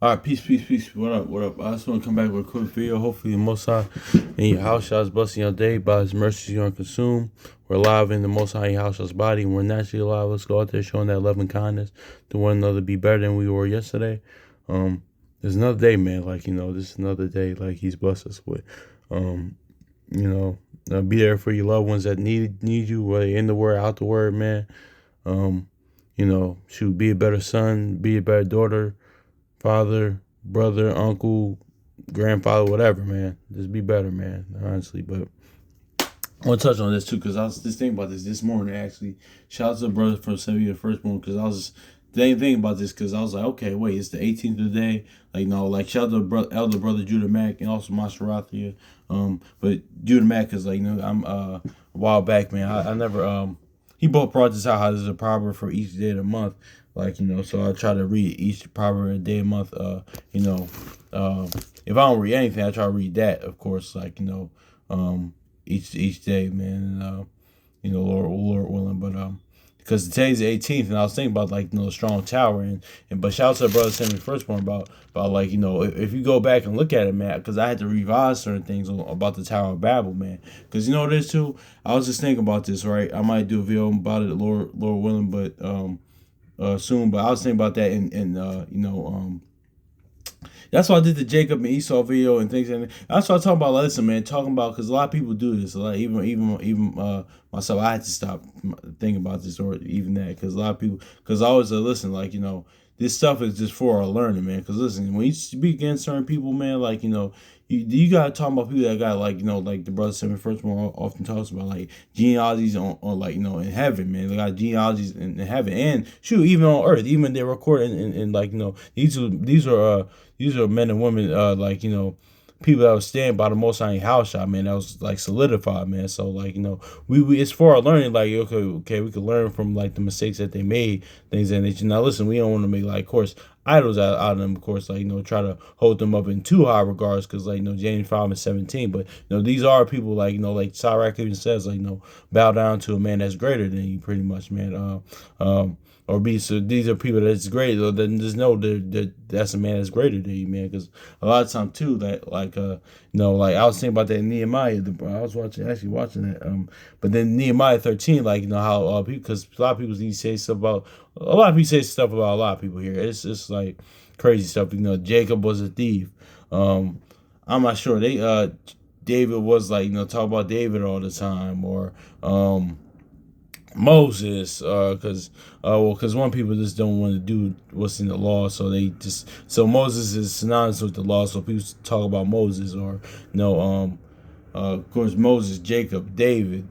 All right, peace, peace, peace. What up, what up? I just want to come back with a quick video. Hopefully, the Most High in your house shall blessing your day. By His mercy, you're consumed. We're alive in the Most High in your house shall's body. And we're naturally alive. Let's go out there showing that love and kindness to one another. Be better than we were yesterday. There's another day, man. This is another day. Like He's blessed us with. Um, be there for your loved ones that need you. Whether in the word, out the word, man. Shoot, be a better son, be a better daughter, father, brother, uncle, grandfather, whatever, man. Just be better, man, honestly. But I want to touch on this, too, because I was just thinking about this morning, actually. Shout out to the brother from 70 the firstborn, because I was thinking about this, because I was like, okay, wait, it's the 18th of the day. Shout out to elder brother Judah Mack and also Masharathia. But Judah Mack is, I'm a while back, man. I never, he both brought this out, how there's a proverb for each day of the month. So I try to read each proverb a day a month. If I don't read anything, I try to read that, of course, each day, man. And, Lord willing. But because today's the 18th, and I was thinking about the strong tower, but shout out to the brother sent me firstborn about if you go back and look at it, man, because I had to revise certain things about the Tower of Babel, man. Because you know this too. I was just thinking about this, right? I might do a video about it, Lord willing, but soon. But I was thinking about that, that's why I did the Jacob and Esau video and things, and that's what I talk about. Listen, man, talking about, because a lot of people do this. Even myself, I had to stop thinking about this, or even that, because a lot of people, because I always listen, this stuff is just for our learning, man. Because listen, when you speak against certain people, man, you gotta talk about people that got the brother Seven First one often talks about genealogies on in heaven, man. They got genealogies in heaven, and shoot, even on earth, even they're recording in these are men and women people that was stand by the Most High house shot, man. That was solidified, man. So we it's for our learning. Okay, we can learn from the mistakes that they made, things that nature. Now listen, we don't want to make of course idols out of them, of course, try to hold them up in too high regards, because James 5:17. But these are people Sirach even says bow down to a man that's greater than you, pretty much, man. Or be so these are people that's great, then just know that's a man that's greater than you, man. Because a lot of time too, that I was thinking about that in Nehemiah. I was watching that. But then Nehemiah 13, how because a lot of people say stuff about a lot of people say stuff about a lot of people here. It's just crazy stuff. Jacob was a thief. I'm not sure David was talk about David all the time, or Moses, because one people just don't want to do what's in the law, so Moses is synonymous with the law, so people talk about Moses, or of course Moses, Jacob, David,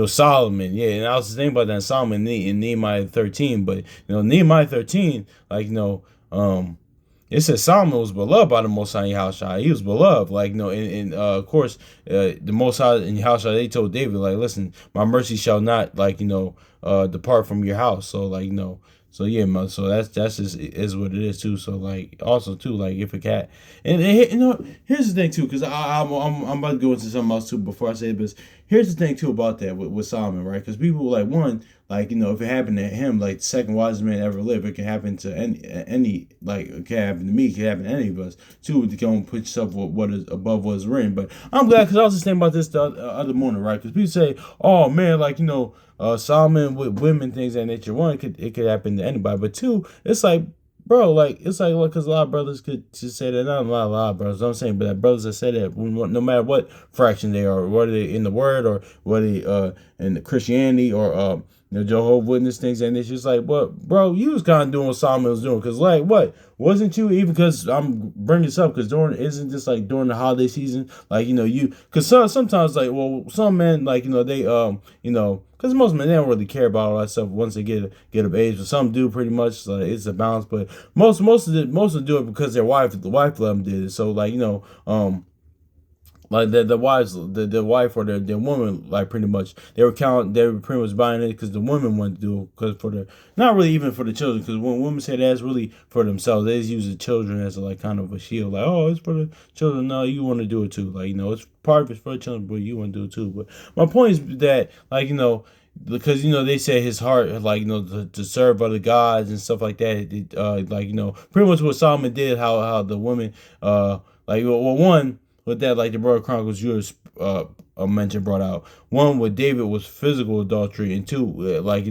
Solomon, yeah. And I was thinking about that in Solomon in Nehemiah 13, but Nehemiah 13, it says Solomon was beloved by the Most High in Yahushua. He was beloved, of course, the Most High in Yahushua, they told David, listen, my mercy shall not, depart from your house. So yeah, man. So that's just is what it is too. So also too, if a cat, and here's the thing too, because I'm about to go into something else too before I say this. Here's the thing too about that with Solomon, right? Because people one, if it happened to him, the second wisest man ever lived, it can happen to any it can happen to me, it can happen to any of us. Two, to go and put yourself what is above what is written. But I'm glad, because I was just thinking about this the other morning, right? Because people say, oh man, Solomon with women, things of that nature. One, it could happen to anybody, but two, it's bro, because a lot of brothers could just say that. Not a lot of brothers, I'm saying, but that brothers that say that, no matter what fraction they are, whether they in the word, or whether they in the Christianity, or Jehovah's Witness, things, and it's just what, bro, you was kind of doing what Solomon was doing, because what, wasn't you, even, because I'm bringing this up, because isn't this during the holiday season, because sometimes some men, they because most men, they don't really care about all that stuff once they get of age, but some do, pretty much. So it's a balance, but most of them do it because the wife let them did it. So the wives, the wife, or the woman, pretty much they were pretty much buying it because the women wanted to do it, because for the, not really even for the children, because when women say that's really for themselves, they just use the children as kind of a shield, oh, it's for the children. No, you want to do it too, it's part of it's for the children, but you want to do it too. But my point is that because they say his heart, like to serve other gods and stuff like that. Like pretty much what Solomon did. How the women, like well, one with that, like the Brother Chronicles yours mentioned brought out. One with David was physical adultery, and two, like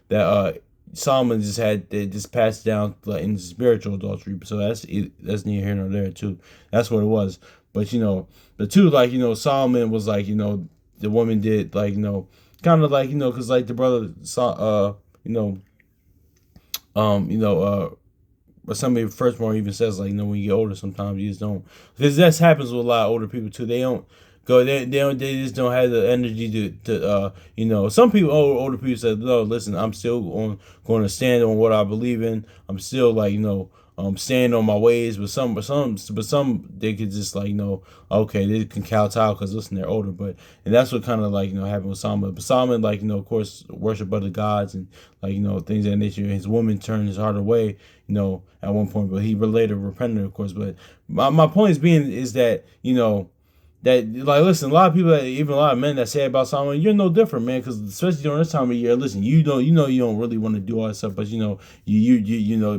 that Solomon just had they just passed down like in spiritual adultery. So that's neither here nor there too. That's what it was. But the two, like Solomon was like the woman did like kind of like because like the brother saw but somebody firstborn even says like when you get older sometimes you just don't, because that happens with a lot of older people too. They don't go they just don't have the energy to some people, older people say, no, listen, I'm still going to stand on what I believe in. I'm still like stand on my ways. But some they could just like okay, they can kowtow because listen, they're older. But and that's what kind of like happened with Solomon. But Solomon, like of course worship other gods and like things of that nature. His woman turned his heart away at one point, but he later repented, of course. But my point is that that like listen, a lot of people, even a lot of men that say about Solomon, you're no different, man, because especially during this time of year, listen, you don't really want to do all that stuff, but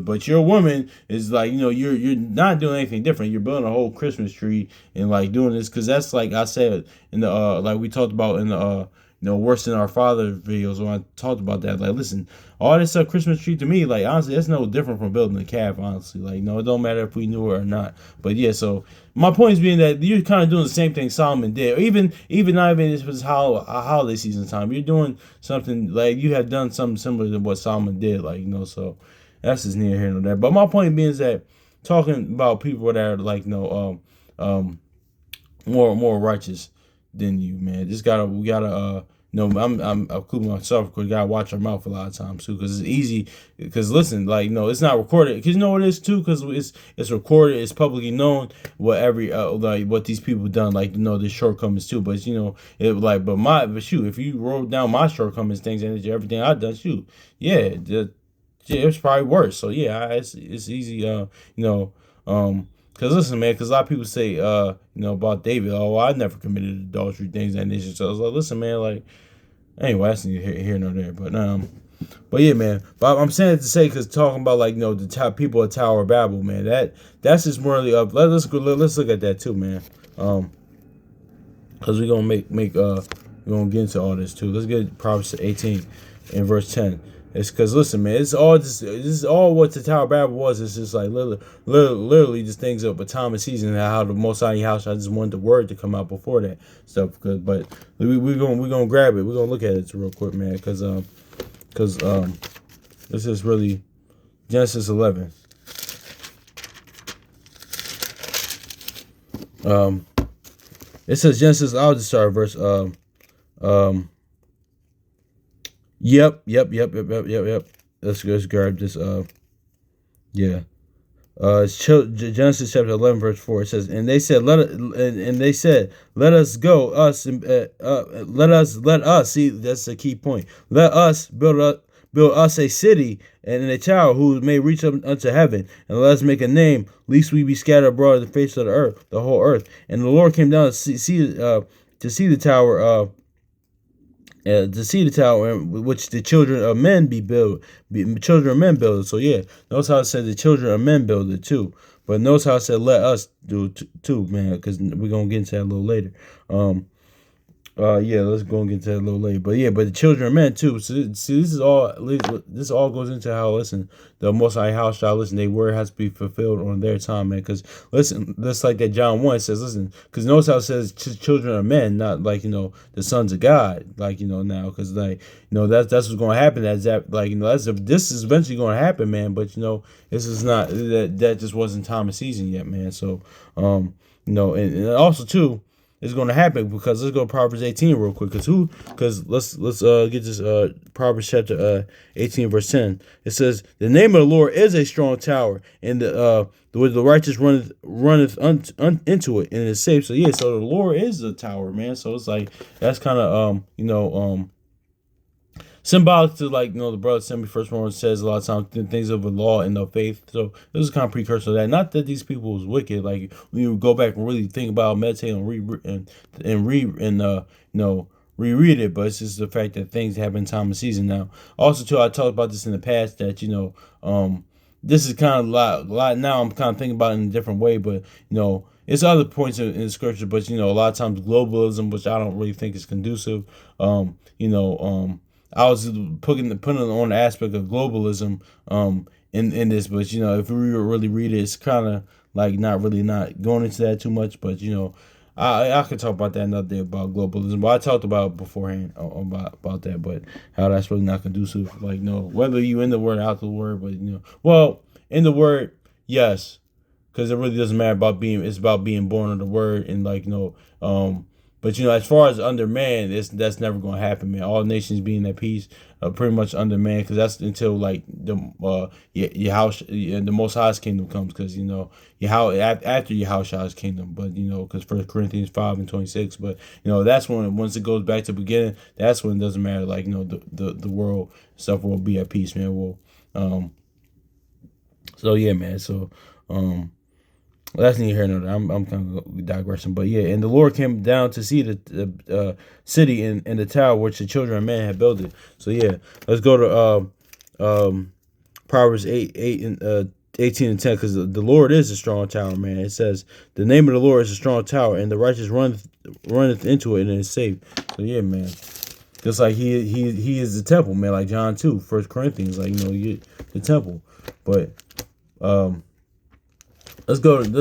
but your woman is like you're not doing anything different. You're building a whole Christmas tree and like doing this because that's like I said in the like we talked about in the worse than our father videos when I talked about that. Like, listen, all this Christmas tree to me, like honestly, that's no different from building a calf. Honestly, like no, it don't matter if we knew it or not. But yeah, so my point is being that you're kind of doing the same thing Solomon did, or even not even if it's holiday season time. You're doing something like you have done something similar to what Solomon did, like so that's just near here nor there. But my point being is that talking about people that are like more righteous than you, man. We gotta I'm including myself because we gotta watch our mouth a lot of times too, because it's easy. Because listen, like it's not recorded. Because what it is too, because it's recorded, it's publicly known what every like what these people done, like their shortcomings too. But it like but shoot, if you wrote down my shortcomings, things and everything I've done, shoot, yeah, it's probably worse. So yeah, it's easy, because listen, man, because a lot of people say, about David, oh, I never committed adultery, things that nature. So I was like, listen, man, like, anyway, that's neither here nor there. But yeah, man. But I'm saying it to say because talking about like the top people at Tower of Babel, man, that's just morally up. Let's look at that too, man. Because we're gonna we're gonna get into all this too. Let's get Proverbs 18 and verse 10. It's because listen, man, this is all what the Tower of Babel was. It's just like literally just things up a time of season and how the Most High house. I just wanted the word to come out before that stuff. But we're gonna grab it. We're gonna look at it real quick, man, because this is really Genesis 11. It says Genesis. I'll just start verse Yep. Let's grab this. Yeah. Genesis chapter 11 verse 4. It says, and they said, let us go, us, let us. See, that's the key point. Let us build us a city and a tower who may reach up unto heaven, and let us make a name, lest we be scattered abroad of the face of the earth, the whole earth. And the Lord came down to see the tower. To see the tower which the children of men children of men build it. So yeah, notice how it said the children of men build it too. But notice how it said let us do it too, man, because we're gonna get into that a little later. Yeah, let's go and get to that a little later. But yeah, but the children of men too. So see, this all goes into how, listen, the Most High house shall listen. Their word has to be fulfilled on their time, man. Because listen, just like that John 1 says, listen, because notice how it says children of men, not like the sons of God, like now, because like that's what's going to happen. That's that, like this is eventually going to happen, man. But this is not that just wasn't time of season yet, man. So and also too, it's going to happen, because let's go to Proverbs 18 real quick. Because let's get this Proverbs chapter 18 verse 10. It says, the name of the Lord is a strong tower, and the righteous runneth into it, and it is safe. So yeah, so the Lord is a tower, man. So it's like that's kind of symbolic to, like, the brother sent me first one says a lot of times things of the law and the faith. So this is kind of precursor to that. Not that these people was wicked. Like when you go back and really think about, meditate and reread it, but it's just the fact that things happen time and season now. Also, too, I talked about this in the past that this is kind of a lot now. I'm kind of thinking about it in a different way, but it's other points in the scripture. But a lot of times globalism, which I don't really think is conducive. I was putting on the aspect of globalism in this, but if we really read it, it's kind of like not going into that too much. But I could talk about that another day about globalism. But I talked about it beforehand about that, but how that's really not conducive. Like whether you in the word or out the word, but well, in the word, yes, because it really doesn't matter about being. It's about being born of the word, and but as far as under man, that's never going to happen, man. All nations being at peace, pretty much under man, because that's until like your house, the Most High's kingdom comes, because after your house kingdom, but because 1 Corinthians 5:26, but that's when once it goes back to the beginning, that's when it doesn't matter, like the world stuff will be at peace, man. So yeah, man. So well, that's neither here nor there. I'm kind of digressing, but yeah. And the Lord came down to see the city and the tower which the children of man had built it. So yeah, let's go to Proverbs 18 and 10, because the Lord is a strong tower, man. It says the name of the Lord is a strong tower, and the righteous runneth into it and is safe. So yeah, man. Just like he is the temple, man. Like John 2, 1 Corinthians, like the temple, but Let's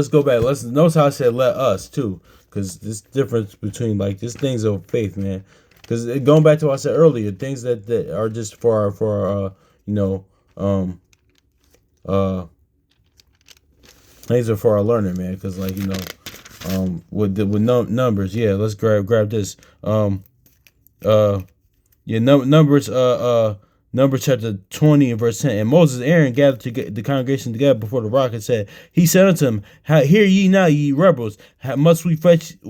go back. Let's notice how I said let us too, because this difference between like this things of faith, man. Because going back to what I said earlier, things that are just for things are for our learning, man. Because like with numbers, yeah. Let's grab this. Numbers. Numbers chapter 20 and verse 10. And Moses and Aaron gathered the congregation together before the rock and said, he said unto them, hear ye now, ye rebels, must we fetch you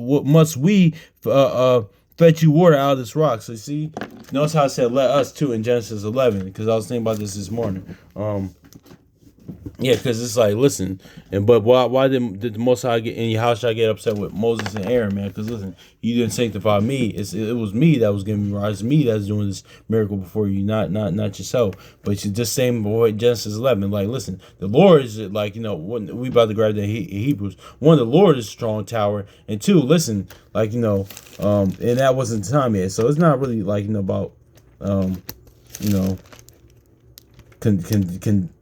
water out of this rock? So see, notice how I said let us too in Genesis 11, because I was thinking about this morning. Yeah, because it's like, listen, but why did the Most High get in your house? I get upset with Moses and Aaron, man? Because listen, you didn't sanctify me. It was me that was giving me rise. Me that's doing this miracle before you, not yourself. But you just same boy Genesis 11. Like, listen, the Lord is like when we about to grab the Hebrews. One, the Lord is a strong tower, and two, listen, like and that wasn't the time yet. So it's not really like about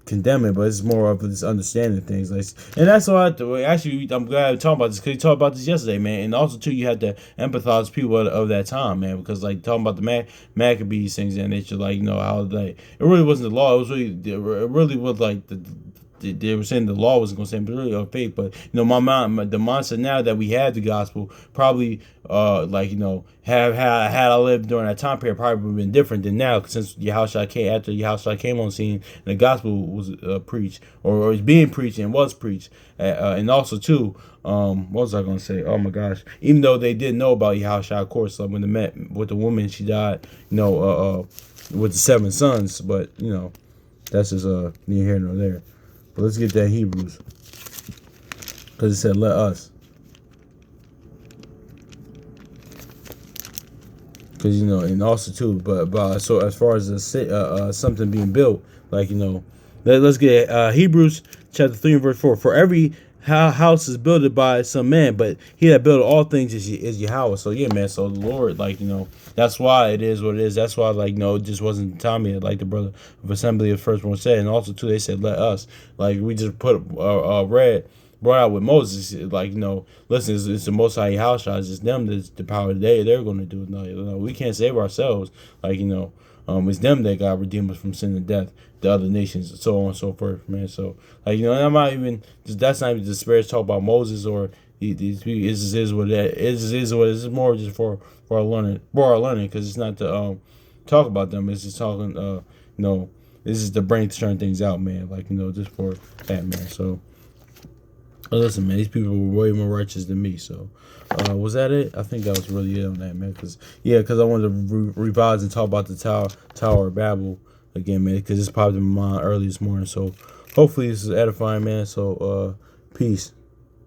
condemn it, but it's more of this understanding things, like, and that's all I have to. Actually, I'm glad I'm talking about this because you talked about this yesterday, man, and also too, you had to empathize with people of that time, man, because like talking about the Maccabees things and nature, like how like it really wasn't the law, it really was like they were saying the law wasn't going to stand, but really of faith. But the mindset now that we have the gospel, probably had I lived during that time period, probably would have been different than now, since Yahushua came on scene and the gospel was preached or was being preached and was preached, and also too, what was I going to say? Oh my gosh! Even though they didn't know about Yahushua, of course, when they met with the woman, she died, with the 7 sons, but that's just neither here nor there. But let's get that Hebrews, because it said let us. Because and also too, but so as far as something being built, like let's get Hebrews chapter 3 and verse 4. For every house is built by some man, but he that built all things is Yahweh. So yeah, man. So the Lord, that's why it is what it is. That's why it just wasn't time yet, like the brother of Assembly of First One said. And also too, they said let us. Like we just brought out with Moses, listen, it's the Most High house. It's them that's the power today. They're going to do it. No, we can't save ourselves. It's them that God redeemed us from sin and death. The other nations, so on and so forth, man. So and I'm not even. That's not even the spirits talk about Moses or these people. It is what it is. It is what it is. It's more just for our learning, because it's not to talk about them. It's just talking. This is to bring certain things out, man. Just for that, man. So. Listen, man, these people were way more righteous than me. So, was that it? I think that was really it on that, man. Because I wanted to revise and talk about the Tower of Babel again, man. Because it's popped in my mind early this morning. So, hopefully, this is edifying, man. So, peace.